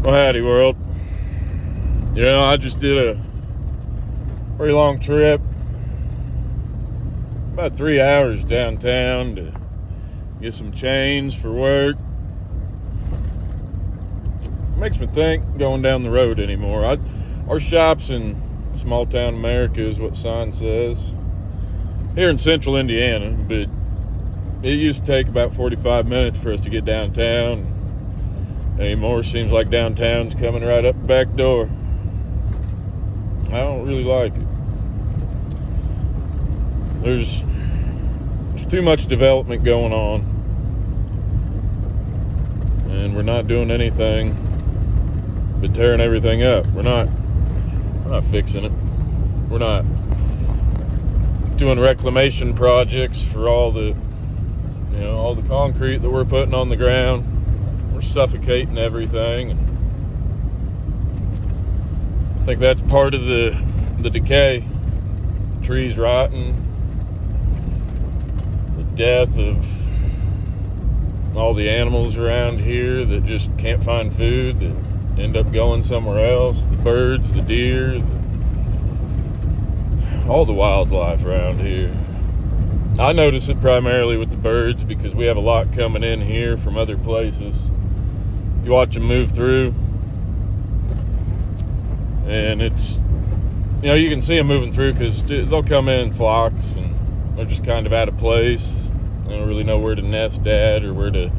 Well, howdy world. I just did a pretty long trip, about 3 hours downtown to get some change for work. Makes me think going down the road anymore. Our shops in small town America is what sign says. Here in central Indiana, but it used to take about 45 minutes for us to get downtown. Anymore, seems like downtown's coming right up the back door. I don't really like it. There's too much development going on, and we're not doing anything but tearing everything up. We're not fixing it. We're not doing reclamation projects for all the concrete that we're putting on the ground. We're suffocating everything, and I think that's part of the decay. The trees rotting, the death of all the animals around here that just can't find food, that end up going somewhere else. The birds, the deer, all the wildlife around here. I notice it primarily with the birds because we have a lot coming in here from other places. You watch them move through, and it's, you can see them moving through because they'll come in flocks and they're just kind of out of place. They don't really know where to nest at or where to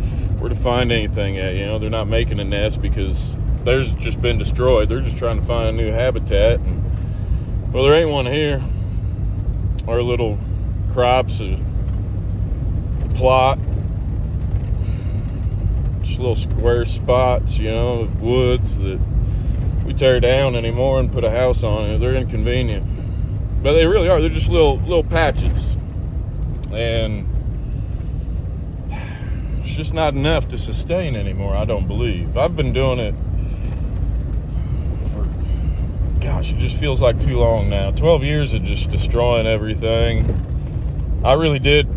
find anything at. They're not making a nest because theirs just been destroyed. They're just trying to find a new habitat. And, well, there ain't one here. Our little crops, a plot, just little square spots, of woods that we tear down anymore and put a house on it. They're inconvenient, but they really are. They're just little patches, and it's just not enough to sustain anymore. I don't believe. I've been doing it for, it just feels like too long now. 12 years of just destroying everything. I really did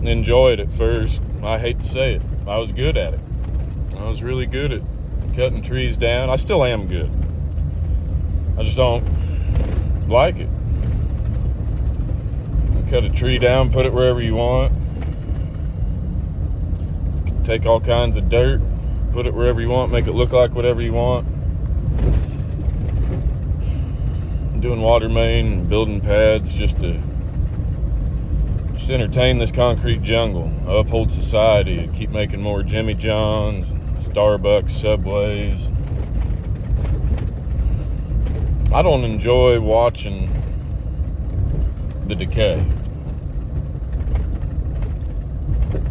enjoy it at first. I hate to say it. I was good at it. I was really good at cutting trees down. I still am good. I just don't like it. You cut a tree down, put it wherever you want. Take all kinds of dirt, put it wherever you want, make it look like whatever you want. I'm doing water main and building pads just to entertain this concrete jungle, uphold society, keep making more Jimmy John's, Starbucks, Subways. I don't enjoy watching the decay.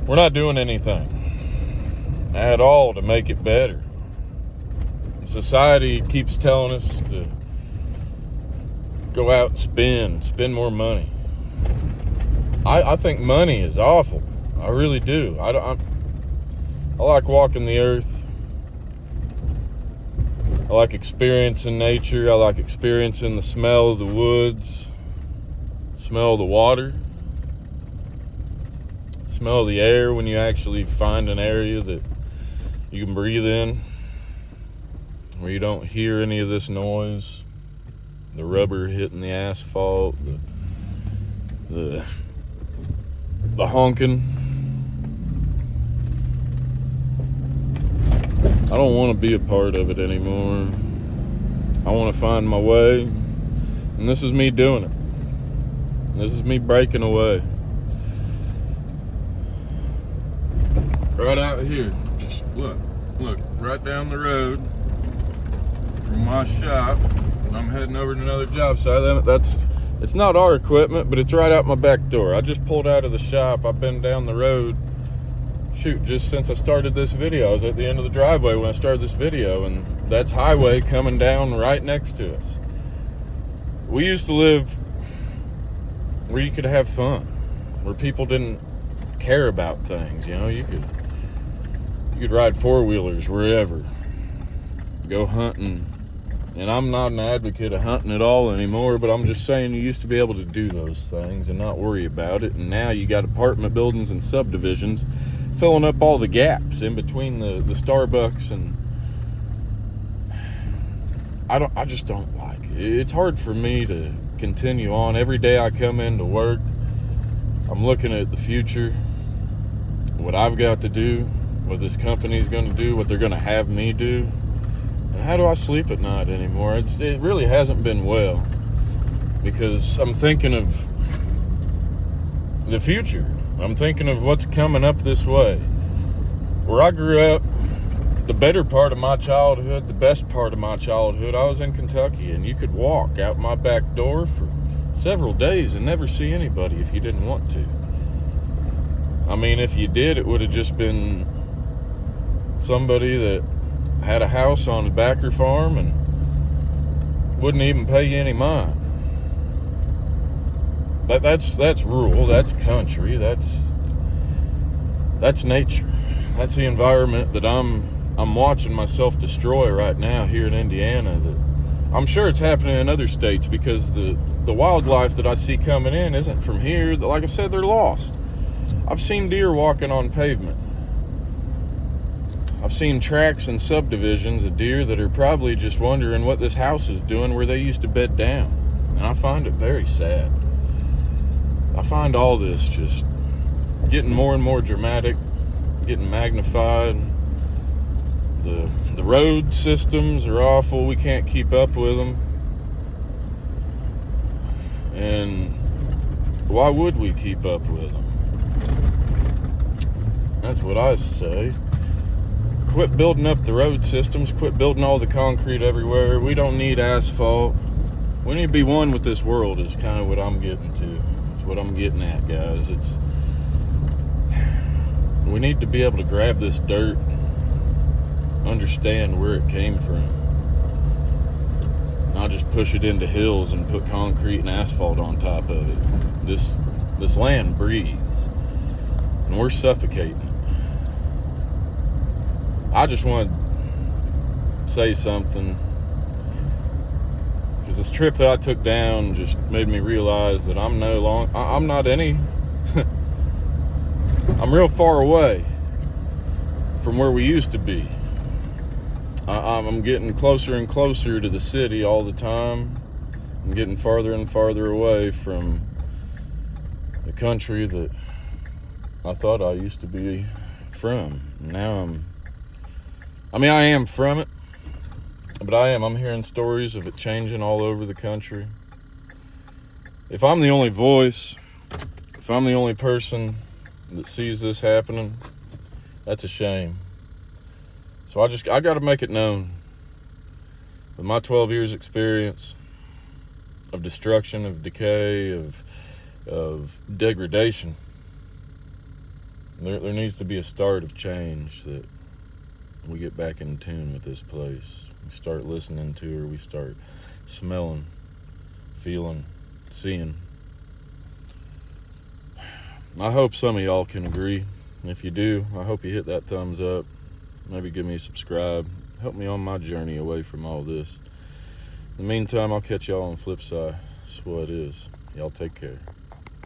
We're not doing anything at all to make it better. Society keeps telling us to go out and spend more money. I think money is awful. I really do. I like walking the earth. I like experiencing nature. I like experiencing the smell of the woods, smell of the water, smell of the air when you actually find an area that you can breathe in, where you don't hear any of this noise, the rubber hitting the asphalt, the honking. I don't want to be a part of it anymore. I want to find my way, and this is me doing it. This is me breaking away. Right out here, just look, right down the road from my shop. I'm heading over to another job site. It's not our equipment, but it's right out my back door. I just pulled out of the shop. I've been down the road, just since I started this video. I was at the end of the driveway when I started this video, and that's highway coming down right next to us. We used to live where you could have fun, where people didn't care about things. You could ride four-wheelers wherever, go hunting. And I'm not an advocate of hunting at all anymore, but I'm just saying you used to be able to do those things and not worry about it. And now you got apartment buildings and subdivisions filling up all the gaps in between the Starbucks and I just don't like it. It's hard for me to continue on. Every day I come into work, I'm looking at the future, what I've got to do, what this company's going to do, what they're going to have me do. And how do I sleep at night anymore? It really hasn't been well, because I'm thinking of the future. I'm thinking of what's coming up this way. Where I grew up, the better part of my childhood, the best part of my childhood, I was in Kentucky, and you could walk out my back door for several days and never see anybody if you didn't want to. I mean, if you did, it would have just been somebody that had a house on a backer farm and wouldn't even pay you any mind. That's rural, that's country, that's nature. That's the environment that I'm watching myself destroy right now here in Indiana. That I'm sure it's happening in other states, because the wildlife that I see coming in isn't from here. Like I said, they're lost. I've seen deer walking on pavement. I've seen tracks and subdivisions of deer that are probably just wondering what this house is doing where they used to bed down. And I find it very sad. I find all this just getting more and more dramatic, getting magnified. The road systems are awful. We can't keep up with them. And why would we keep up with them? That's what I say. Quit building up the road systems. Quit building all the concrete everywhere. We don't need asphalt. We need to be one with this world, is kind of what I'm getting to. It's what I'm getting at, guys. We need to be able to grab this dirt, understand where it came from, not just push it into hills and put concrete and asphalt on top of it. This land breathes, and we're suffocating it. I just want to say something, because this trip that I took down just made me realize that I'm not any I'm real far away from where we used to be. I'm getting closer and closer to the city all the time. I'm getting farther and farther away from the country that I thought I used to be from. Now I am from it, but I'm hearing stories of it changing all over the country. If I'm the only voice, if I'm the only person that sees this happening, that's a shame. So I got to make it known. With my 12 years experience of destruction, of decay, of degradation, there needs to be a start of change, that we get back in tune with this place. We start listening to her. We start smelling, feeling, seeing. I hope some of y'all can agree. If you do, I hope you hit that thumbs up. Maybe give me a subscribe. Help me on my journey away from all this. In the meantime, I'll catch y'all on the flip side. That's what it is. Y'all take care.